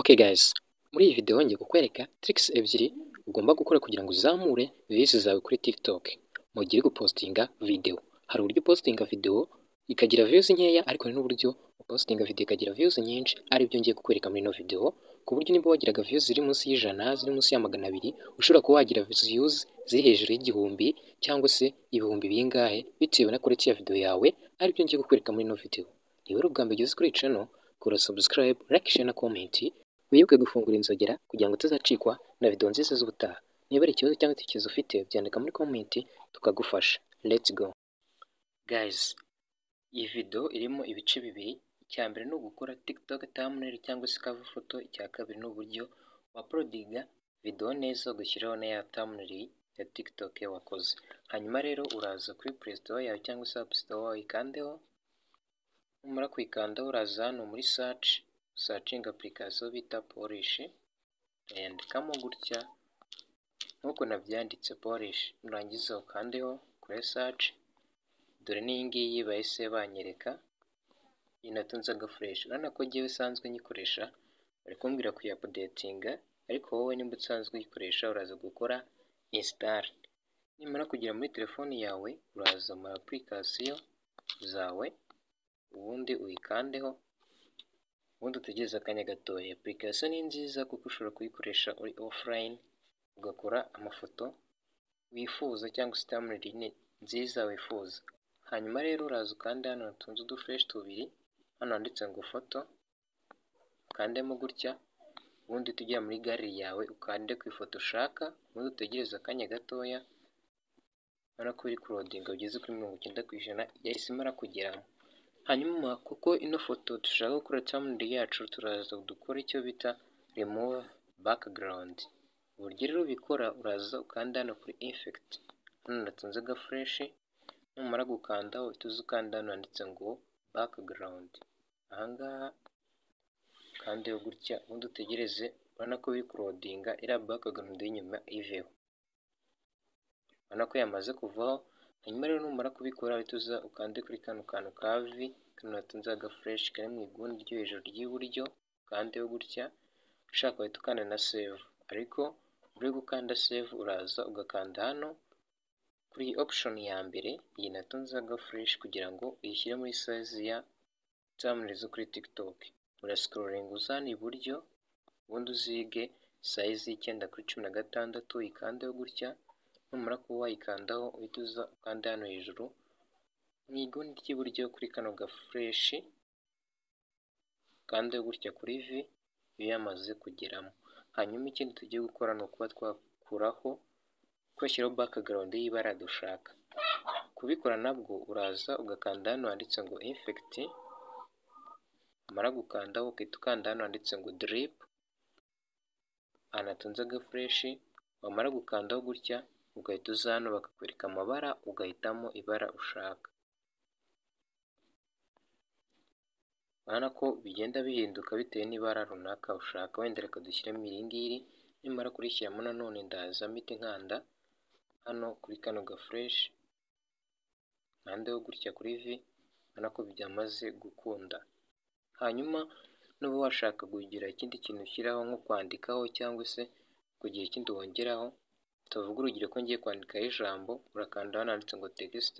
Okay guys, muri iyi video ngiye kukwereka tricks ebyiri ugomba gukora kugira ngo uzamure views zawe kuri TikTok mu gihe uri gupostinga video. Hari uburyo postinga video ikagira views nkeya, ariko hari n'uburyo postinga video ikagira views nyinshi, aribyo ngiye kukwereka muri ino video, ku buryo niba wagiraga views ziri munsi y'ijana, ziri munsi ya 200, ushobora kuba wagira views ziri hejuru y'igihumbi cyangwa se ibihumbi bingahe bitewe na quality ya video yawe, aribyo ngiye kukwereka muri ino video. Niba uri ubwa mbere ugeze kuri iyi channel, kora subscribe, like, share na comment, wibuke gufungura inzogera kugira ngo utazacikwa na video nziza z'ubutaha. Niba ari ikibazo cyangwa icyifuzo ufite, byandika muri comment tukagufasha. Let's go guys. Iyi video irimo ibice bibiri. Icya mbere ni ugukora TikTok thumbnail cyangwa se cover photo. Icya kabiri ni uburyo uploadinga video neza ugashyiraho na ya thumbnail ya TikTok wakoze. Hanyuma rero uraza kuri Play Store yawe cyangwa se App Store uyikandeho. Numara kuyikandaho uraza hano muri searching application bita Polish, yandikamo gutya nkuko nabyanditse Polish, nurangiza ukandeho kuri search. Dore n'iyi ngiyi bahise banyereka inatunzaga fresh. Urabona ko ngewe usanzwe nyikoresha, bari kumbwira kuyi-updatinga, ariko wowe nimba usanzwe uyikoresha uraza gukora install. Nimara kugera muri telefoni yawe uraza mu application zawe, ubundi uyikandeho, ubundi utegereza akanya gatoya. Application ni nziza kuko ushobora kuyikoresha uri offline ugakora amafoto wifuza cyangwa se thumbnail nziza wifuza. Hanyuma rero uraza ukanda hano hatunze udufresh tubiri, hano handitse ngo photo, ukandemo gutya, ubundi tujya muri gallery yawe ukande ku ifoto ushaka, ubundi utegereza akanya gatoya. Urabona ko iri kurodinga ugeze kuri 90% yahise imara kugeramo. Hanyuma kuko ino foto dushaka gukora thumbnail yacu, turaza dukora icyo bita remove background. Uburyo rero ubikora, uraza ukanda hano kuri effect, hano natunze ga fresh. Numara gukanda uhita ukanda hano handitse ngo background, ahangaha kandi gutya, ubundi utegereze. Urabona ko biri kurodinga iriya background y'inyuma iveho, urabona ko yamaze kuvaho. Hanyuma rero numara kubikora uhita uza ukande kuri kano kantu ka V, kano natunze aga fresh kari mu iguni ryo hejuru ry'iburyo, ukandeho gutya. Ushaka uhita ukanda na save, ariko uri gukanda save uraza ugakanda hano kuri option ya mbere, iyi natunze aga fresh, kugira ngo uyishyire muri size ya thumbnail zo kuri TikTok. Urascrolling uzana iburyo, ubundi uzige size 9:16, uyikandeho gutya. Numara kuba wayikandaho uhita uza ukanda hano hejuru mu iguni ry'iburyo kuri kano ga fresh, ukandeho gutya kuri V iyo yamaze kugeramo. Hanyuma ikindi tugiye gukora ni ukuba twashyiraho background y'ibara dushaka. Kubikora nabwo uraza ugakanda hano handitse ngo effect, umara gukandaho ukahita ukanda hano handitse ngo drip, anatunze aga fresh. Wamara gukandaho gutya ugahita uza hano bakakwereka amabara, ugahitamo ibara ushaka. Urabona ko bigenda bihinduka bitewe n'ibara runaka ushaka. Wenda reka dushyiremo iri ngiri. Nimara kurishyiramo nanone ndaza mpite nkanda hano kuri kano ga fresh, nkandeho gutya kuri V. Urabona ko byamaze gukunda. Hanyuma nuba washaka kugira ikindi kintu ushyiraho nko kwandikaho cyangwa se kugira ikindi wongeraho, tuvuga urugero ko ngiye kwandikaho ijambo, urakanda hano handitse ngo text,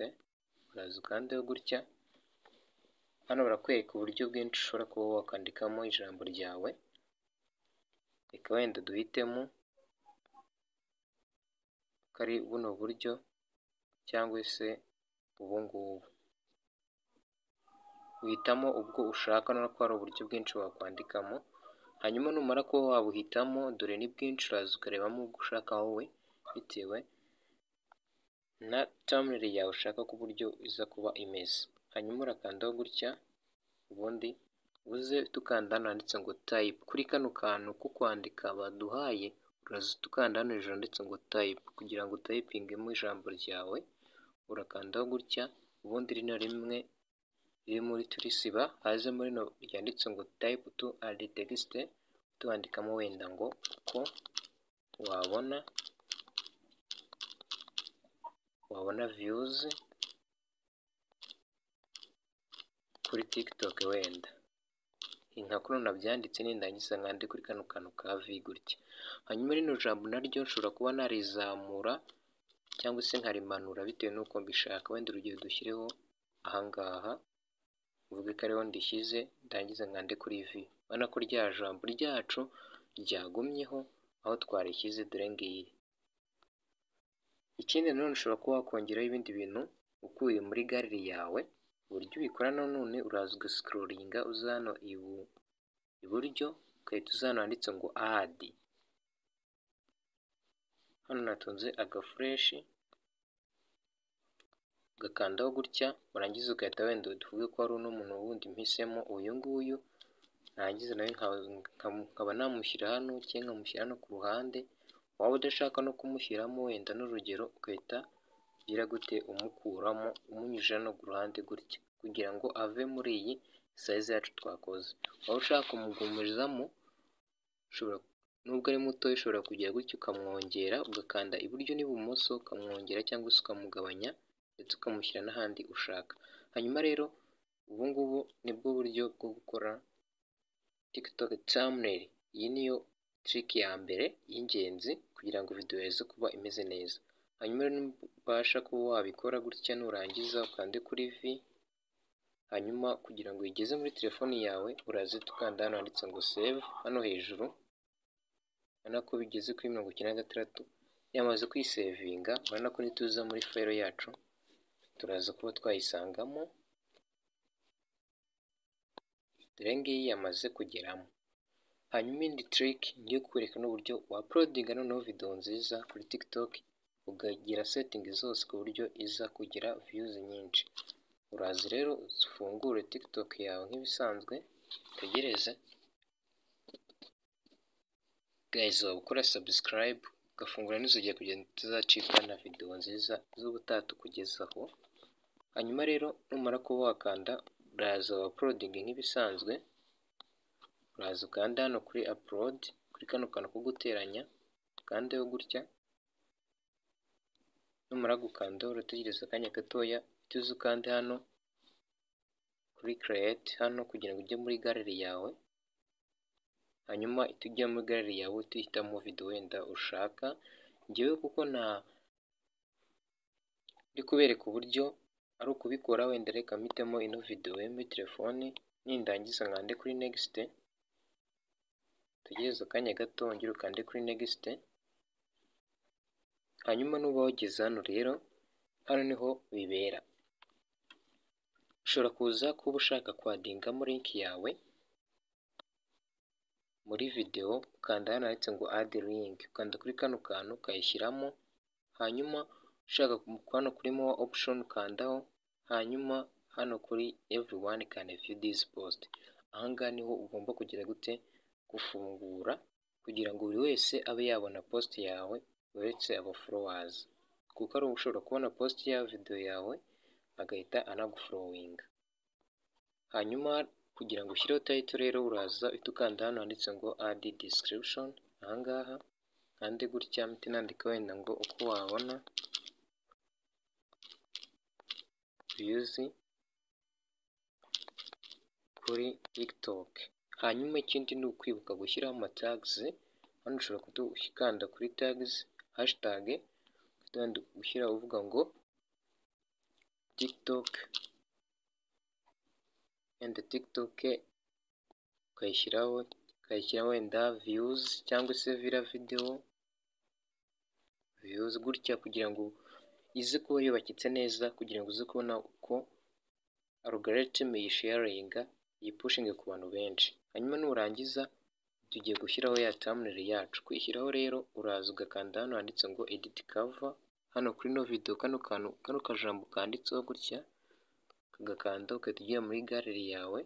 uraza ukandeho gutya. Hano barakwereka uburyo bwinshi ushobora kuba wakandikamo ijambo ryawe. Reka wenda duhitemo kari buno buryo cyangwa se ubu ngubu. Uhitamo ubwo ushaka, no ko hari uburyo bwinshi wakwandikamo. Hanyuma numara kuba wabuhitamo, dore ni bwinshi, uraza ukarebamo ubwo ushaka wowe bitewe na thumbnail yawe ushaka ku buryo iza kuba imeze. Hanyuma urakandaho gutya, ubundi uze tukanda hano handitse ngo type. Kuri kano kantu ko kwandika baduhaye, uraza tukanda hano hejuru handitse ngo type, kugira ngo typingemo ijambo ryawe. Urakandaho gutya, ubundi rino rimwe riri muri turisiba haze muri no ryanditse ngo type to add text, tuandikamo wenda ngo ko wabona views kuri TikTok wenda. nka kuno nabyanditse nindangiza nkande kuri kano kantu ka V gutya. Hanyuma rino jambo naryo nshobora kuba narizamura cyangwa se nkarimanura bitewe n'uko mbishaka. Wenda urugero dushyireho ahangaha, uvuge ko ariho ndishyize, ndangiza nkande kuri V. Urabona ko rya jambo ryacu ryagumyeho aho twarishyize, dore ngiri. Ikindi nanone ushobora kuba wakongeraho ibindi bintu ukuye muri galeri yawe. Uburyo ubikora nanone, uraza ugasikororinga uza hano iburyo, ugahita uza hano handitse ngo add. Hano natunze agafureshi, ugakandaho gutya, warangiza ugahita wenda tuvuge ko hari uno muntu wundi mpisemo uyu nguyu, narangiza nawe nkaba namushyira hano cyangwa nkamushyira hano ku ruhande. Waba udashaka no kumushyiramo wenda n'urugero, ugahita ugira gute umukuramo umunyujije no ku ruhande gutya, kugira ngo ave muri iyi size yacu twakoze. Waba ushaka kumugumirizamo, nubwo ari muto ushobora kugira gutya ukamwongera, ugakanda iburyo n'ibumoso ukamwongera cyangwa se ukamugabanya, ndetse ukamushyira n'ahandi ushaka. Hanyuma rero ubu ngubu nibwo buryo bwo gukora TikTok thumbnail. Iyi niyo trick ya mbere y'ingenzi kugira ngo video ize kuba imeze neza. Hanyuma nubasha kuba wabikora gutya, nurangiza ukande kuri V. Hanyuma kugira ngo uyigeze muri telefoni yawe, uraza ukanda hano handitse ngo save hano hejuru. Urabona ko bigeze kuri 96. Yamaze kwisevinga, urabona ko nituza muri file yacu turaza kuba twayisangamo. Dore ngiyi yamaze kugeramo. Hanyuma indi trick ngiye kukwereka n'uburyo wa uploadinga noneho video nziza kuri TikTok, ukagira setting zose ku buryo iza kugira views nyinshi. Uraza rero ufungure TikTok yawe nk'ibisanzwe, utegereze. Guys, waba ukora subscribe, ugafungura n'inzogera kugira ngo tuzacikwa na video nziza z'ubutaha tukugezaho. Hanyuma rero numara kuba wakanda, uraza wa uploading nk'ibisanzwe. Uraza ukanda hano kuri upload, kuri kano kantu ko guteranya, ukandeho gutya. Numara gukanda urategereza akanya gatoya, tuze ukande hano kuri create hano kugira ngo ujye muri galeri yawe. Hanyuma ujya muri galeri yawe tuhitamo video wenda ushaka. Ngewe kuko ndi kubereka uburyo ari ukubikora, wenda reka mpitemo ino video muri telefoni, nindangiza nkande kuri next. Tegereza akanya gato wongere ukande kuri next. Hanyuma nuba wageze hano rero, hano niho bibera. Ushobora kuza kuba ushaka kwadingamo link yawe muri video, ukanda hano handitse ngo add link, ukanda kuri kano kantu ukayishyiramo. Hanyuma ushaka hano kuri more option ukandaho. Hanyuma hano kuri everyone can view this post, ahangaha niho ugomba kugira gute gufungura kugira ngo buri wese abe yabona post yawe uretse aba followers, kuko ari ushobora kubona post ya video yawe agahita anagufollowinga. Hanyuma kugira ngo ushyireho title rero, uraza uhita ukanda hano handitse ngo add description. Ahangaha kandi gutya mpite nandika wenda ngo uko wabona views kuri TikTok. Hanyuma ikindi ni ukwibuka gushyiraho ama tags. Hano ushobora kudukanda kuri tags hashtag, kandi gushyira uvuga ngo TikTok and TikTok, ukayishyiraho wenda views cyangwa se vira video views gutya, kugira ngo ize kuba yubakitse neza, kugira ngo uze kubona uko algorithm yisharinga yipushinge ku bantu benshi. Hanyuma nurangiza tugiye gushyiraho ya thumbnail yacu. Kwishyiraho rero uraza ugakanda hano handitse ngo edit cover. Hano kuri no video kano kajambo kanditseho gutya, kagakanda ugahita ujya muri galeri yawe.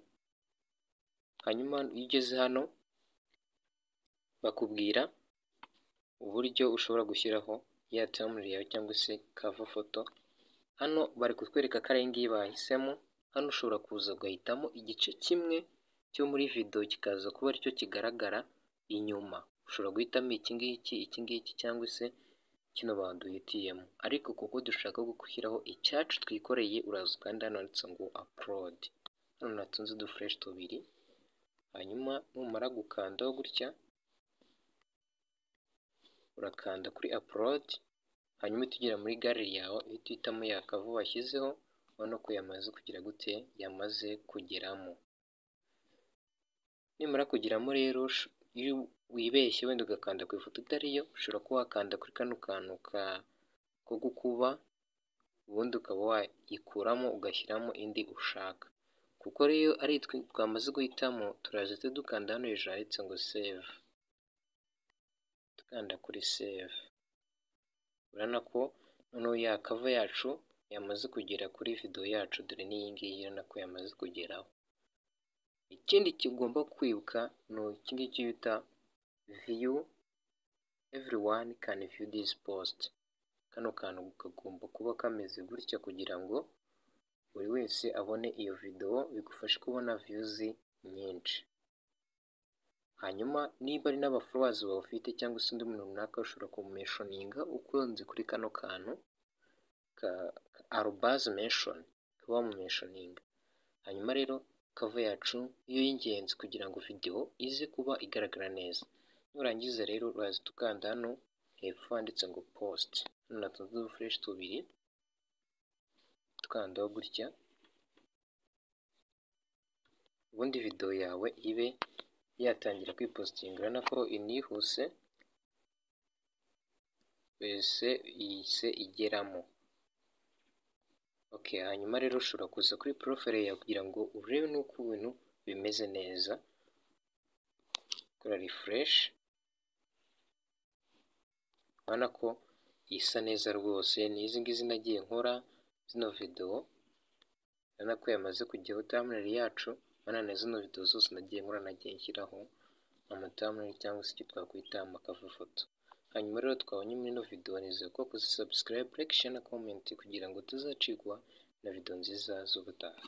Hanyuma iyo ugeze hano bakubwira uburyo ushobora gushyiraho ya thumbnail yawe cyangwa se cover photo. Hano bari kutwereka ko ari ngiyi bahisemo. Hano ushobora kuza ugahitamo igice kimwe cyo muri video kikaza kuba aricyo kigaragara inyuma. Ushobora guhitamo iki ngiki cyangwa se kino baduhitiyemo, ariko kuko dushaka gushyiraho icyacu twikoreye, uraza ukanda hano handitse ngo upload. Hano natunze udufresh tubiri, hanyuma numara gukandaho gutya urakanda kuri upload, hanyuma tugera muri gallery yawe uhita uhitamo ya cover washyizeho, ubona ko yamaze kugira gute, yamaze kugeramo. Nimara kugeramo rero iyo wibeshye wenda ugakanda ku ifoto itariyo, ushobora kuba wakanda kuri kano kantu ko gukuba, ubundi ukaba wayikuramo ugashyiramo indi ushaka, kuko rero ari twamaze guhitamo turaza dukanda hano hejuru handitse ngo save, dukanda kuri save, urabona ko noneho ya cover yacu yamaze kugera kuri video yacu, dore n'iyi ngiyi urabona ko yamaze kugeraho. Ikindi kigomba kwibuka ni iki ngiki bita view, everyone can view this post. Kano kantu kagomba kuba kameze gutya kugira ngo buri wese abone iyo video, bigufashe kubona views nyinshi. Hanyuma niba ari n'aba-followers bawufite cyangwa se undi muntu runaka, ushobora kumushoninga ukunze kuri kano kantu ka @mention, ukaba wamumentioninga. Hanyuma rero cover yacu iyo y'ingenzi kugira ngo video ize kuba igaragara neza. Nurangiza rero uraza tukanda hano hepfo handitse ngo post, hano tudufresh tubiri tukandaho gutya, ubundi video yawe ibe yatangira kwipostinga. Urabona ko inihuse wese ihise igeramo. Okay, hanyuma rero ushobora kuza kuri profile yawe kugira ngo urebe nuko ibintu bimeze neza, kora refresh, urabona ko isa neza rwose. N'izi ngizi nagiye nkora zino video, urabona ko yamaze kujyaho thumbnail yacu, urabona na zino video zose nagiye nkora nagiye nshyiraho thumbnail cyangwa se icyo twakwita cover photo. Hanyuma rero twabonye muri ino video, nizeye ko wakoze subscribe, like, share na comment kugira ngo tuzacikwa na video nziza z'ubutaha.